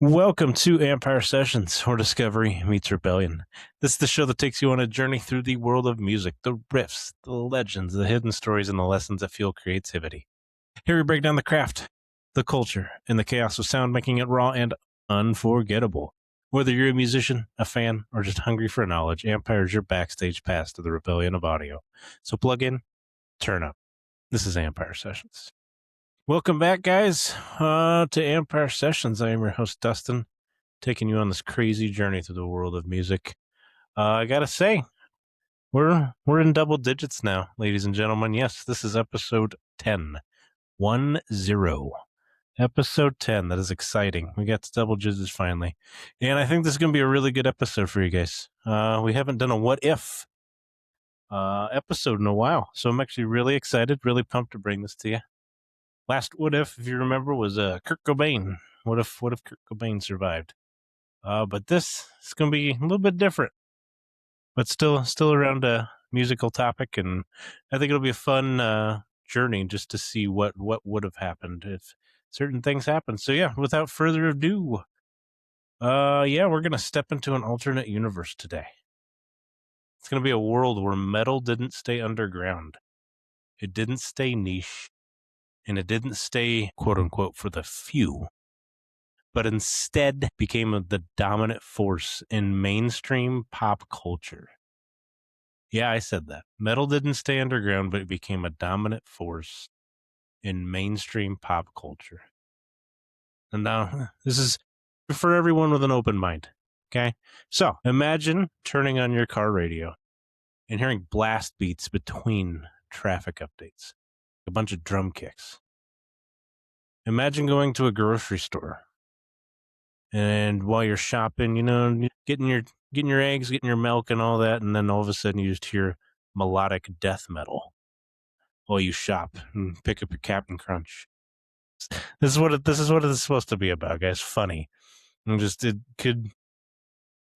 Welcome to Ampyre Sessions, where discovery meets rebellion. This is the show that takes you on a journey through the world of music, the riffs, the legends, the hidden stories, and the lessons that fuel creativity. Here we break down the craft, the culture, and the chaos of sound, making it raw and unforgettable. Whether you're a musician, a fan, or just hungry for knowledge, Ampyre is your backstage pass to the rebellion of audio. So plug in, turn up. This is Ampyre Sessions. Welcome back, guys, to Ampyre Sessions. I am your host, Dustin, taking you on this crazy journey through the world of music. I gotta say, we're in double digits now, ladies and gentlemen. Yes, this is episode 10. 1-0. Episode 10. That is exciting. We got to double digits finally. And I think this is going to be a really good episode for you guys. We haven't done a what if episode in a while, so I'm actually really excited, really pumped to bring this to you. Last what if you remember, was Kurt Cobain. What if Kurt Cobain survived? But this is going to be a little bit different, but still around a musical topic, and I think it'll be a fun journey just to see what would have happened if certain things happened. So yeah, without further ado, we're going to step into an alternate universe today. It's going to be a world where metal didn't stay underground. It didn't stay niche. And it didn't stay, quote unquote, for the few, but instead became the dominant force in mainstream pop culture. Yeah, I said that. Metal didn't stay underground, but it became a dominant force in mainstream pop culture. And now, this is for everyone with an open mind, okay? So, imagine turning on your car radio and hearing blast beats between traffic updates, a bunch of drum kicks. Imagine going to a grocery store, and while you're shopping, getting your eggs, getting your milk and all that, and then all of a sudden you just hear melodic death metal while you shop and pick up your Captain Crunch. This is what it is supposed to be about, guys. Funny. And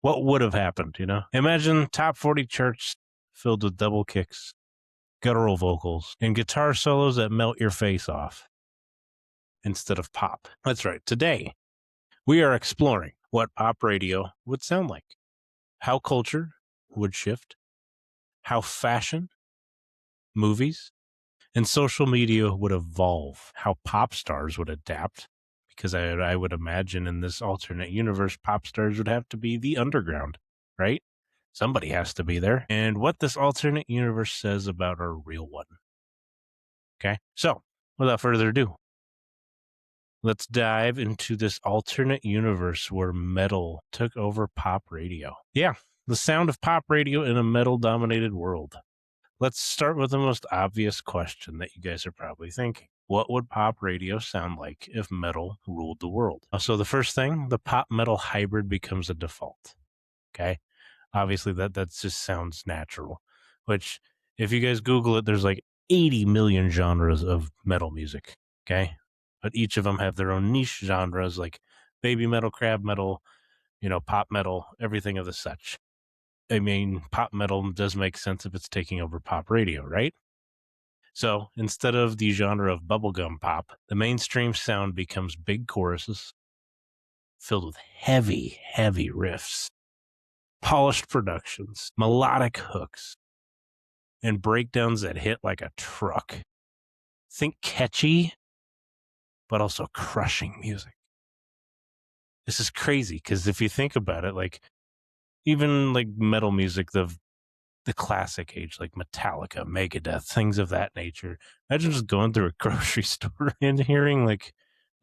what would have happened, Imagine top 40 charts filled with double kicks, guttural vocals, and guitar solos that melt your face off instead of pop. That's right. Today, we are exploring what pop radio would sound like, how culture would shift, how fashion, movies, and social media would evolve, how pop stars would adapt, because I would imagine in this alternate universe, pop stars would have to be the underground, right? Somebody has to be there. And what this alternate universe says about our real one. Okay, so without further ado, let's dive into this alternate universe where metal took over pop radio. Yeah, the sound of pop radio in a metal-dominated world. Let's start with the most obvious question that you guys are probably thinking. What would pop radio sound like if metal ruled the world? So the first thing, the pop-metal hybrid becomes a default. Okay? Obviously, that just sounds natural, which if you guys Google it, there's like 80 million genres of metal music. Okay? But each of them have their own niche genres, like baby metal, crab metal, pop metal, everything of the such. I mean, pop metal does make sense if it's taking over pop radio, right? So instead of the genre of bubblegum pop, the mainstream sound becomes big choruses filled with heavy, heavy riffs, polished productions, melodic hooks, and breakdowns that hit like a truck. Think catchy, but also crushing music. This is crazy because if you think about it, like even like metal music, the classic age, like Metallica, Megadeth, things of that nature. Imagine just going through a grocery store and hearing like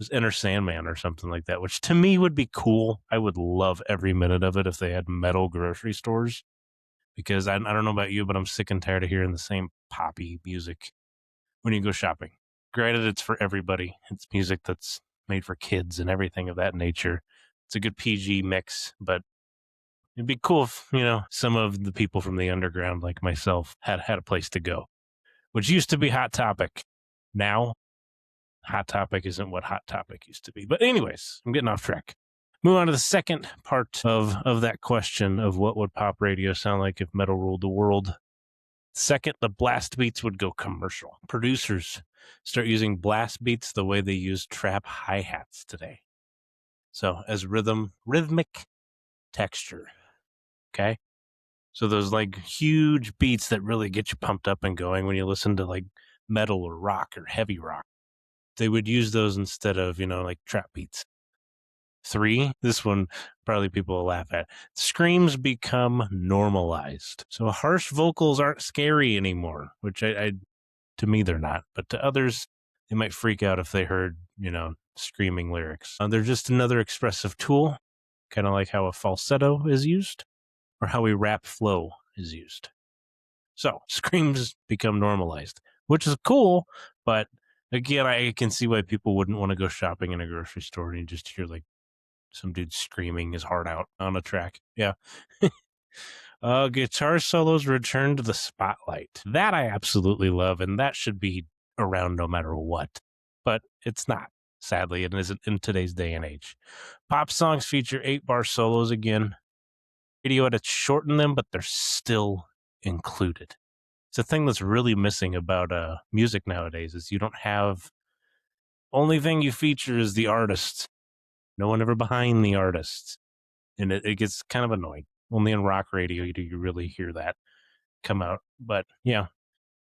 this Enter Sandman or something like that, which to me would be cool. I would love every minute of it if they had metal grocery stores, because I don't know about you, but I'm sick and tired of hearing the same poppy music when you go shopping. Granted, it's for everybody. It's music that's made for kids and everything of that nature. It's a good PG mix, but it'd be cool if, some of the people from the underground like myself had a place to go, which used to be Hot Topic. Now, Hot Topic isn't what Hot Topic used to be. But anyways, I'm getting off track. Move on to the second part of that question of what would pop radio sound like if metal ruled the world. Second, the blast beats would go commercial. Producers start using blast beats the way they use trap hi-hats today. So as rhythmic texture. Okay. So those like huge beats that really get you pumped up and going when you listen to like metal or rock or heavy rock. They would use those instead of, like trap beats. 3, this one probably people will laugh at. Screams become normalized. So harsh vocals aren't scary anymore, which I to me they're not, but to others they might freak out if they heard, screaming lyrics. They're just another expressive tool, kind of like how a falsetto is used or how a rap flow is used. So screams become normalized, which is cool, but again, I can see why people wouldn't want to go shopping in a grocery store and you just hear like some dude screaming his heart out on a track. Yeah. Guitar solos return to the spotlight. That I absolutely love, and that should be around no matter what. But it's not, sadly. It isn't in today's day and age. Pop songs feature 8-bar solos again. Radio had to shorten them, but they're still included. It's a thing that's really missing about music nowadays is you don't have... Only thing you feature is the artist. No one ever behind the artist. And it gets kind of annoying. Only in rock radio do you really hear that come out. But yeah.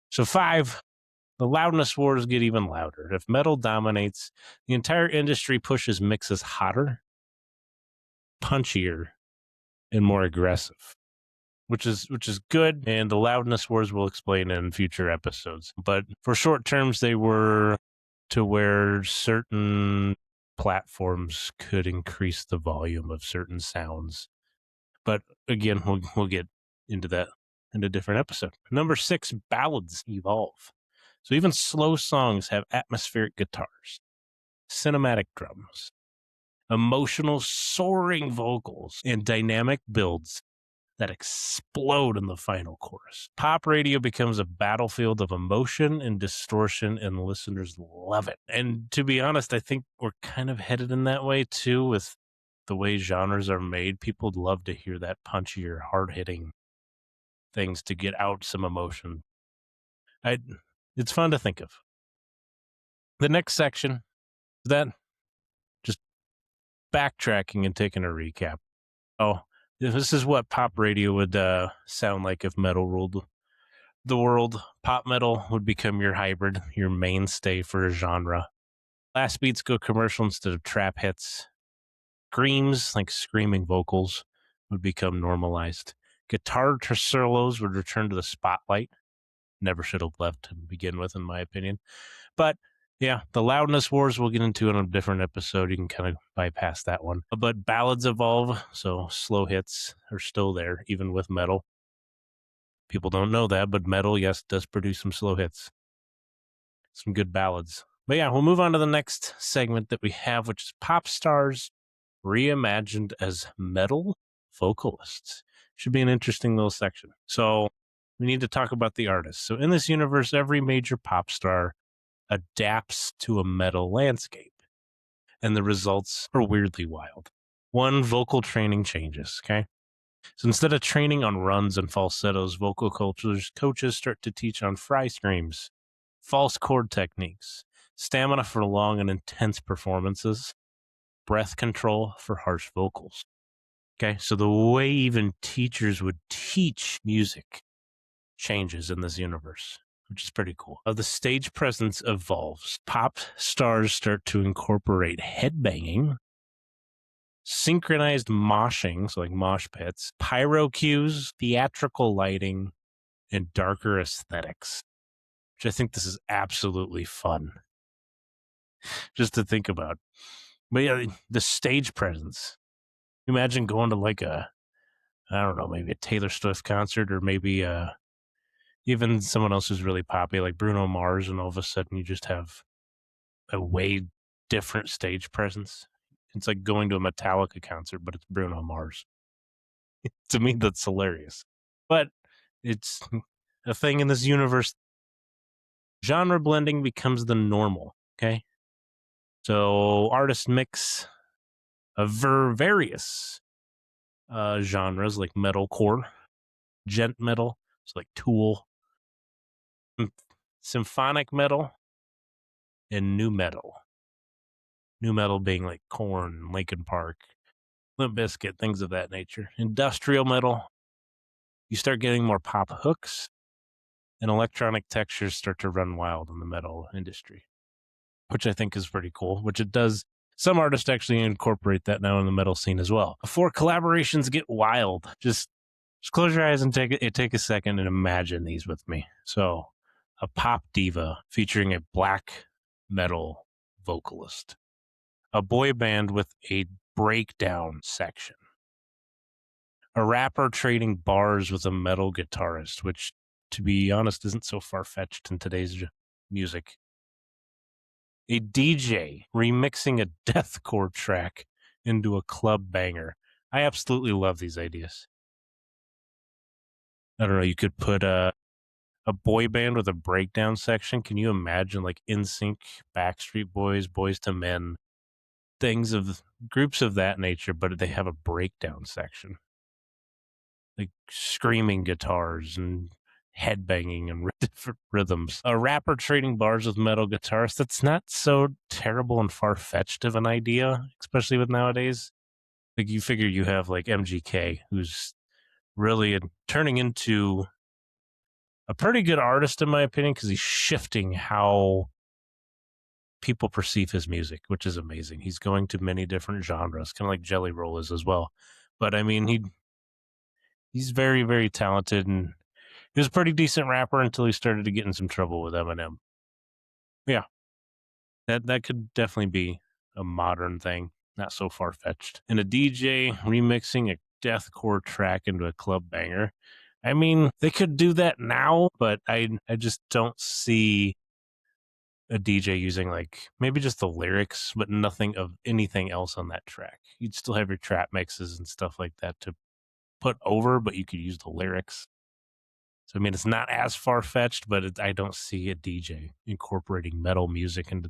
So 5, the loudness wars get even louder. If metal dominates, the entire industry pushes mixes hotter, punchier, and more aggressive, which is good. And the loudness wars we'll explain in future episodes. But for short terms, they were to where certain platforms could increase the volume of certain sounds. But again, we'll get into that in a different episode. Number 6, ballads evolve. So even slow songs have atmospheric guitars, cinematic drums, emotional soaring vocals, and dynamic builds that explode in the final chorus. Pop radio becomes a battlefield of emotion and distortion, and listeners love it. And to be honest, I think we're kind of headed in that way too with the way genres are made. People love to hear that punchier, hard-hitting things to get out some emotion. It's fun to think of. The next section, that just backtracking and taking a recap. Oh, this is what pop radio would sound like if metal ruled the world. Pop metal would become your hybrid, your mainstay for a genre. Blast beats go commercial instead of trap hits. Screams, like screaming vocals, would become normalized. Guitar solos would return to the spotlight. Never should have left to begin with, in my opinion. But yeah, the loudness wars we'll get into in a different episode. You can kind of bypass that one. But ballads evolve, so slow hits are still there, even with metal. People don't know that, but metal, yes, does produce some slow hits. Some good ballads. But yeah, we'll move on to the next segment that we have, which is pop stars reimagined as metal vocalists. Should be an interesting little section. So we need to talk about the artists. So in this universe, every major pop star adapts to a metal landscape, and the results are weirdly wild. 1, vocal training changes, okay? So instead of training on runs and falsettos, vocal coaches start to teach on fry screams, false chord techniques, stamina for long and intense performances, breath control for harsh vocals. Okay, so the way even teachers would teach music changes in this universe, which is pretty cool. The stage presence evolves. Pop stars start to incorporate headbanging, synchronized moshing, so like mosh pits, pyro cues, theatrical lighting, and darker aesthetics, which I think this is absolutely fun just to think about. But yeah, the stage presence. Imagine going to like I don't know, maybe a Taylor Swift concert or maybe even someone else who's really popular, like Bruno Mars, and all of a sudden you just have a way different stage presence. It's like going to a Metallica concert, but it's Bruno Mars. To me, that's hilarious. But it's a thing in this universe. Genre blending becomes the normal, okay? So artists mix of various genres like metalcore, gent metal, so like Tool, symphonic metal, and new metal. New metal being like Korn, Linkin Park, Limp Bizkit, things of that nature. Industrial metal, you start getting more pop hooks, and electronic textures start to run wild in the metal industry, which I think is pretty cool, which it does. Some artists actually incorporate that now in the metal scene as well. Before collaborations get wild, just close your eyes and take a second and imagine these with me. So, a pop diva featuring a black metal vocalist, a boy band with a breakdown section, a rapper trading bars with a metal guitarist, which, to be honest, isn't so far-fetched in today's music, a DJ remixing a deathcore track into a club banger. I absolutely love these ideas. I don't know, you could put a boy band with a breakdown section. Can you imagine like NSYNC, Backstreet Boys, Boys to Men, groups of that nature, but they have a breakdown section, like screaming guitars and headbanging and different rhythms. A rapper trading bars with metal guitarists. That's not so terrible and far-fetched of an idea, especially with nowadays. Like you figure you have like MGK, who's really turning into a pretty good artist, in my opinion, because he's shifting how people perceive his music, which is amazing. He's going to many different genres, kind of like Jelly Roll is as well. But I mean, he's very, very talented, and he was a pretty decent rapper until he started to get in some trouble with Eminem. Yeah, that could definitely be a modern thing, not so far-fetched. And a DJ remixing a deathcore track into a club banger. I mean, they could do that now, but I just don't see a DJ using like maybe just the lyrics, but nothing of anything else on that track. You'd still have your trap mixes and stuff like that to put over, but you could use the lyrics. So, I mean, it's not as far-fetched, but I don't see a DJ incorporating metal music into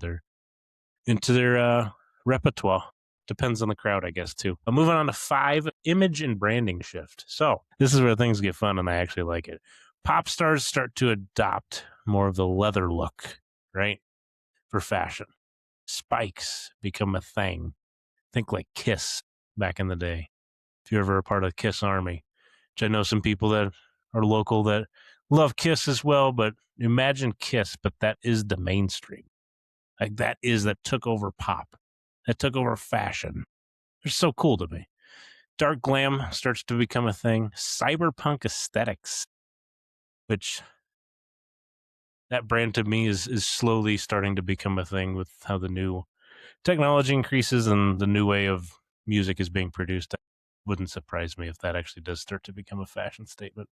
their repertoire. Depends on the crowd, I guess, too. Moving on to 5, image and branding shift. So this is where things get fun, and I actually like it. Pop stars start to adopt more of the leather look, right, for fashion. Spikes become a thing. Think like Kiss back in the day. If you're ever a part of the Kiss Army, which I know some people that are local that love Kiss as well, but imagine Kiss, but that is the mainstream. Like that took over pop. That took over fashion. They're so cool to me. Dark glam starts to become a thing. Cyberpunk aesthetics, which that brand to me is slowly starting to become a thing with how the new technology increases and the new way of music is being produced. It wouldn't surprise me if that actually does start to become a fashion statement.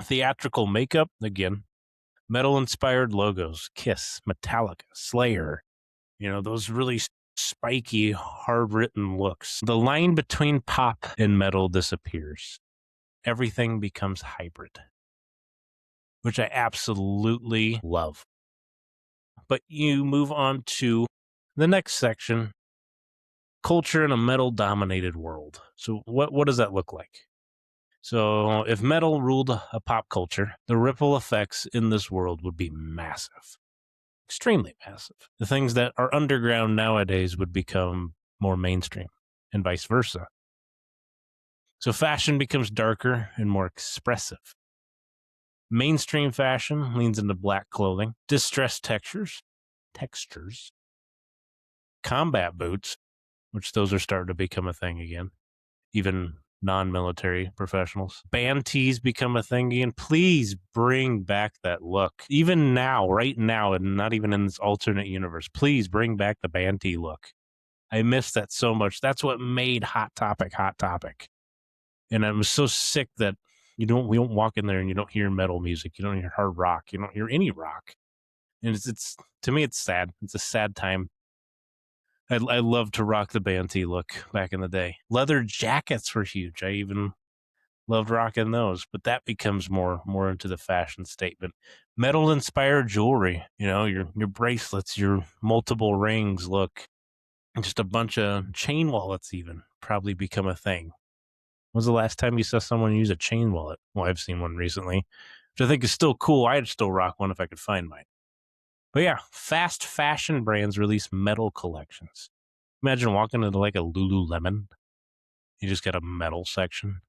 Theatrical makeup, again, metal-inspired logos, Kiss, Metallica, Slayer, those really spiky, hard-written looks. The line between pop and metal disappears. Everything becomes hybrid, which I absolutely love. But you move on to the next section, culture in a metal-dominated world. So what does that look like? So if metal ruled a pop culture, the ripple effects in this world would be massive. Extremely massive. The things that are underground nowadays would become more mainstream, and vice versa. So fashion becomes darker and more expressive. Mainstream fashion leans into black clothing, distressed textures, combat boots, which those are starting to become a thing again, even non-military professionals. Band tees become a thing again. Please bring back that look. Even now, right now, and not even in this alternate universe, please bring back the band tee look. I miss that so much. That's what made Hot Topic. And I'm so sick that we don't walk in there and you don't hear metal music. You don't hear hard rock. You don't hear any rock. And it's to me, it's sad. It's a sad time. I loved to rock the band tee look back in the day. Leather jackets were huge. I even loved rocking those, but that becomes more into the fashion statement. Metal inspired jewelry, your bracelets, your multiple rings look, just a bunch of chain wallets even probably become a thing. When was the last time you saw someone use a chain wallet? Well, I've seen one recently, which I think is still cool. I'd still rock one if I could find mine. But yeah, fast fashion brands release metal collections. Imagine walking into like a Lululemon. You just got a metal section.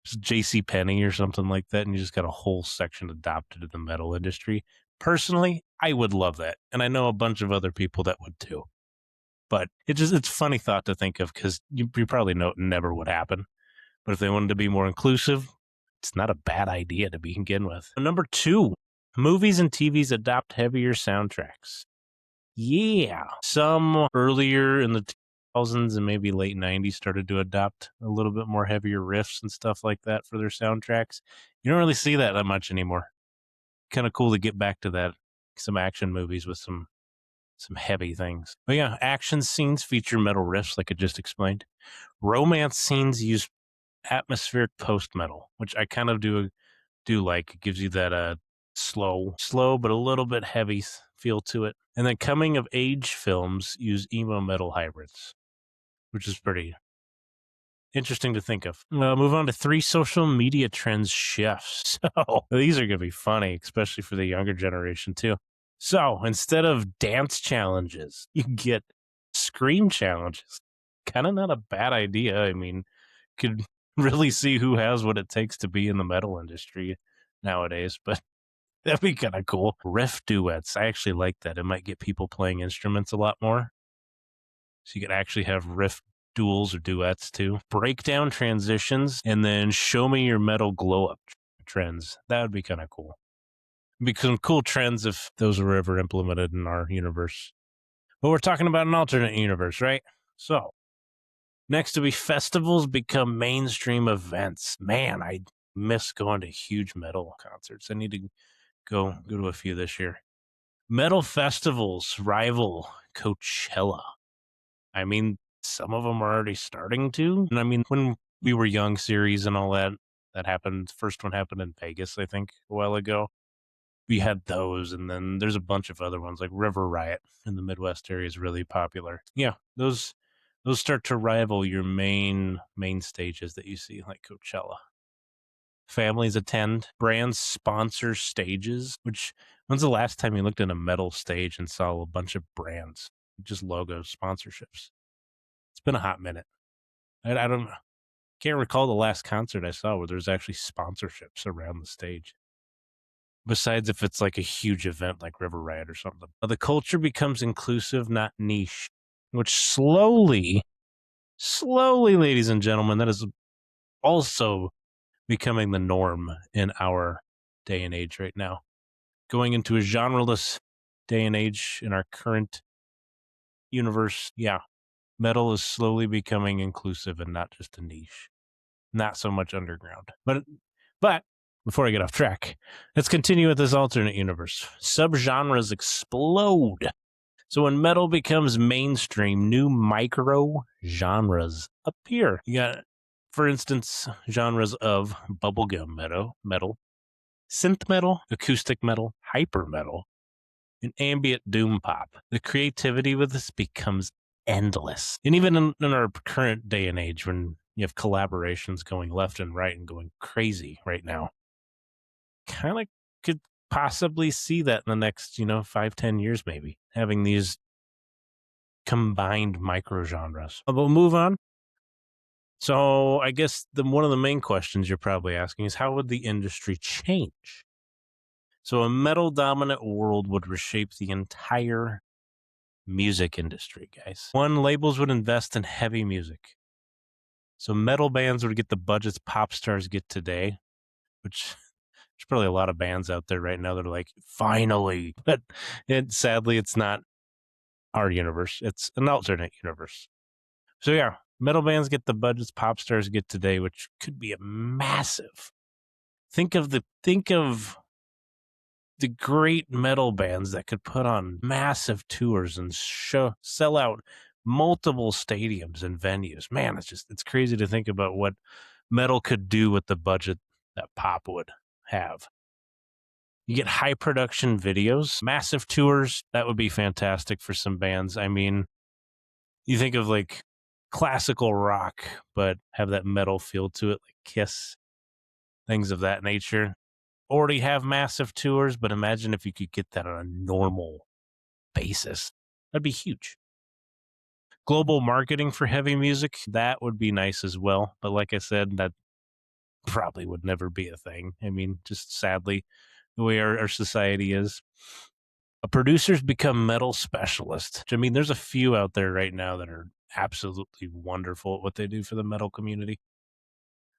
Just J.C. Penney or something like that, and you just got a whole section adopted to the metal industry. Personally, I would love that. And I know a bunch of other people that would too. But it's a funny thought to think of because you probably know it never would happen. But if they wanted to be more inclusive, it's not a bad idea to begin with. Number 2, movies and TVs adopt heavier soundtracks. Yeah. Some earlier in the 2000s and maybe late 90s started to adopt a little bit more heavier riffs and stuff like that for their soundtracks. You don't really see that much anymore. Kind of cool to get back to that. Some action movies with some heavy things. But yeah, action scenes feature metal riffs like I just explained. Romance scenes use atmospheric post-metal, which I kind of do like. It gives you that slow but a little bit heavy feel to it. And then coming of age films use emo metal hybrids, which is pretty interesting to think of. Move on to 3 social media trends shifts. So these are going to be funny, especially for the younger generation too. So instead of dance challenges, you get scream challenges. Kind of not a bad idea. I mean, could really see who has what it takes to be in the metal industry nowadays, but that'd be kind of cool. Riff duets. I actually like that. It might get people playing instruments a lot more. So you could actually have riff duels or duets too. Breakdown transitions, and then show me your metal glow up trends. That would be kind of cool. It'd be some cool trends if those were ever implemented in our universe. But we're talking about an alternate universe, right? So next to be festivals become mainstream events. Man, I miss going to huge metal concerts. I need to go to a few this year. Metal festivals rival Coachella. I mean, some of them are already starting to. And I mean, when we were young series and all that happened. First one happened in Vegas, I think, a while ago. We had those, and then there's a bunch of other ones like River Riot in the Midwest area is really popular. Yeah, those start to rival your main stages that you see, like Coachella. Families attend, brands sponsor stages, which when's the last time you looked at a metal stage and saw a bunch of brands, just logos, sponsorships? It's been a hot minute. I don't can't recall the last concert I saw where there's actually sponsorships around the stage. Besides if it's like a huge event like River Riot or something. The culture becomes inclusive, not niche, which slowly, ladies and gentlemen, that is also becoming the norm in our day and age right now. Going into a genreless day and age in our current universe, yeah, metal is slowly becoming inclusive and not just a niche. Not so much underground. But before I get off track, let's continue with this alternate universe. Subgenres explode. So when metal becomes mainstream, new micro genres appear. You got, for instance, genres of bubblegum metal, synth metal, acoustic metal, hyper metal, and ambient doom pop. The creativity with this becomes endless. And even in our current day and age, when you have collaborations going left and right and going crazy right now, kind of could possibly see that in the next, 5-10 years, maybe having these combined micro genres. But we'll move on. So I guess one of the main questions you're probably asking is, how would the industry change? So a metal dominant world would reshape the entire music industry, guys. One, labels would invest in heavy music. So metal bands would get the budgets pop stars get today, which there's probably a lot of bands out there right now that are like, finally. But sadly, it's not our universe. It's an alternate universe. So yeah, metal bands get the budgets pop stars get today, which could be a massive. Think of the great metal bands that could put on massive tours and sell out multiple stadiums and venues. Man, it's crazy to think about what metal could do with the budget that pop would have. You get high production videos, massive tours. That would be fantastic for some bands. I mean, you think of like classical rock, but have that metal feel to it, like Kiss, things of that nature. already have massive tours, but imagine if you could get that on a normal basis. That'd be huge. Global marketing for heavy music, that would be nice as well. But like I said, that probably would never be a thing. I mean, just sadly, the way our society is. Producers become metal specialists. I mean, there's a few out there right now that are absolutely wonderful at what they do for the metal community.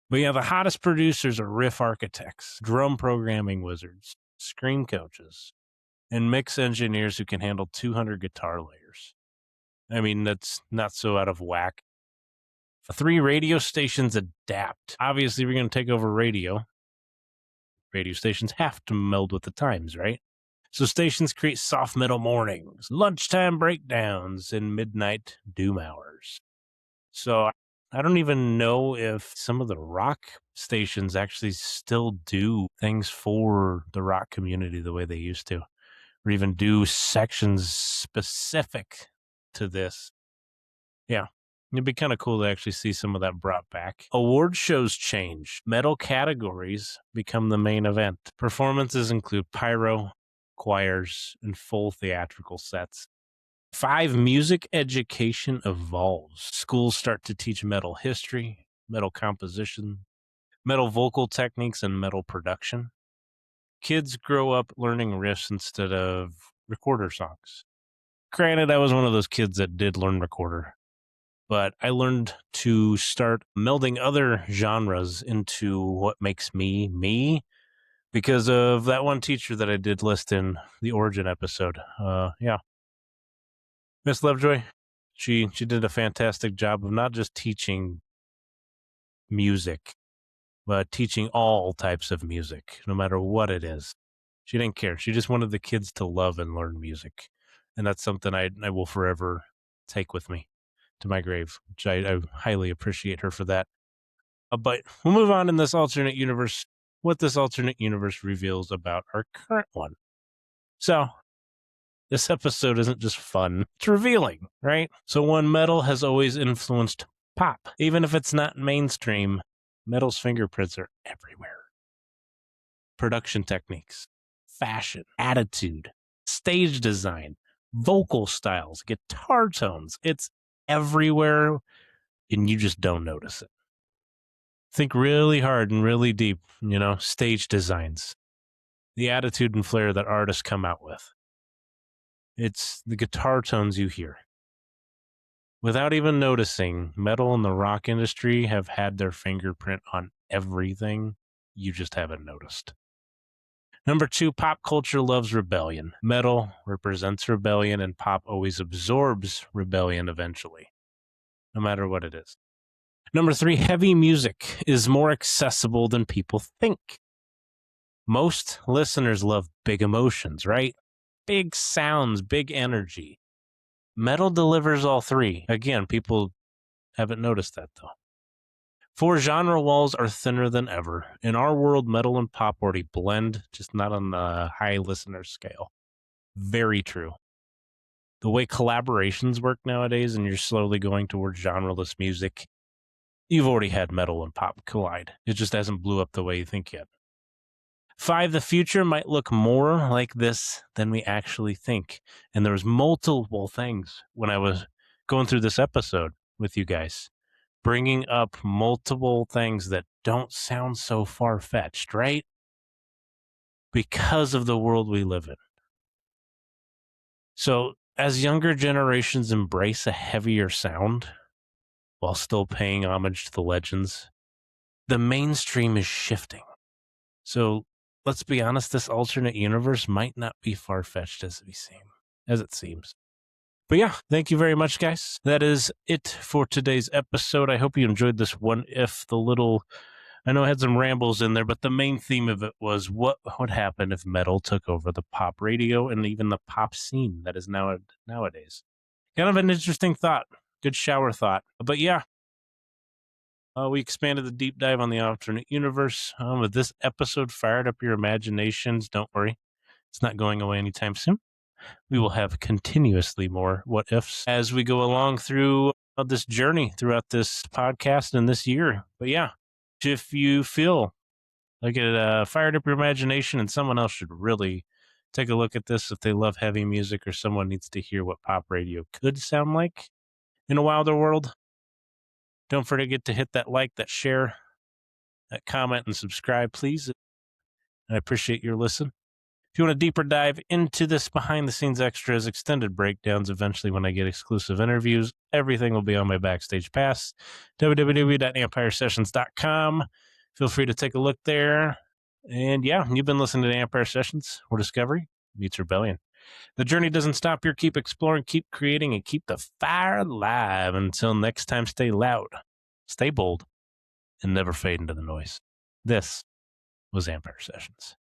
But yeah, the hottest producers are riff architects, drum programming wizards, scream coaches, and mix engineers who can handle 200 guitar layers. I mean, that's not so out of whack. 3 radio stations adapt. Obviously, we're going to take over radio. Radio stations have to meld with the times, right? So stations create soft metal mornings, lunchtime breakdowns, and midnight doom hours. So I don't even know if some of the rock stations actually still do things for the rock community the way they used to, or even do sections specific to this. Yeah, it'd be kind of cool to actually see some of that brought back. Award shows change. Metal categories become the main event. Performances include pyro, choirs, and full theatrical sets. 5, music education evolves. Schools start to teach metal history, metal composition, metal vocal techniques, and metal production. Kids grow up learning riffs instead of recorder songs. Granted, I was one of those kids that did learn recorder, but I learned to start melding other genres into what makes me, me, because of that one teacher that I did list in the Origin episode. Yeah. Miss Lovejoy, she did a fantastic job of not just teaching music, but teaching all types of music, no matter what it is. She didn't care. She just wanted the kids to love and learn music. And that's something I will forever take with me to my grave, which I highly appreciate her for that. But we'll move on in this alternate universe, what this alternate universe reveals about our current one. So, this episode isn't just fun, it's revealing, right? So one, metal has always influenced pop. Even if it's not mainstream, metal's fingerprints are everywhere. Production techniques, fashion, attitude, stage design, vocal styles, guitar tones, it's everywhere, and you just don't notice it. Think really hard and really deep, stage designs, the attitude and flair that artists come out with. It's the guitar tones you hear. Without even noticing, metal and the rock industry have had their fingerprint on everything. You just haven't noticed. Number 2, pop culture loves rebellion. Metal represents rebellion, and pop always absorbs rebellion eventually, no matter what it is. Number 3, heavy music is more accessible than people think. Most listeners love big emotions, right? Big sounds, big energy. Metal delivers all 3. Again, people haven't noticed that, though. 4, genre walls are thinner than ever. In our world, metal and pop already blend, just not on the high listener scale. Very true. The way collaborations work nowadays, and you're slowly going towards genreless music, you've already had metal and pop collide. It just hasn't blew up the way you think yet. 5, the future might look more like this than we actually think. And there was multiple things when I was going through this episode with you guys, bringing up multiple things that don't sound so far-fetched, right? Because of the world we live in. So as younger generations embrace a heavier sound while still paying homage to the legends, the mainstream is shifting. So let's be honest, this alternate universe might not be far-fetched as it seems. But yeah, thank you very much, guys. That is it for today's episode. I hope you enjoyed this one. I know it had some rambles in there, but the main theme of it was what would happen if metal took over the pop radio and even the pop scene that is nowadays. Kind of an interesting thought. Good shower thought. But yeah, we expanded the deep dive on the alternate universe. With this episode fired up your imaginations, don't worry. It's not going away anytime soon. We will have continuously more what ifs as we go along through this journey throughout this podcast and this year. But yeah, if you feel Like it fired up your imagination, and someone else should really take a look at this if they love heavy music or someone needs to hear what pop radio could sound like in a wilder world. Don't forget to hit that like, that share, that comment, and subscribe, please. I appreciate your listen. If you want a deeper dive into this behind the scenes extras, extended breakdowns, eventually when I get exclusive interviews, everything will be on my Backstage Pass, www.ampyresessions.com. Feel free to take a look there. And yeah, you've been listening to Ampyre Sessions, where discovery meets rebellion. The journey doesn't stop here. Keep exploring, keep creating, and keep the fire alive. Until next time, stay loud, stay bold, and never fade into the noise. This was Ampyre Sessions.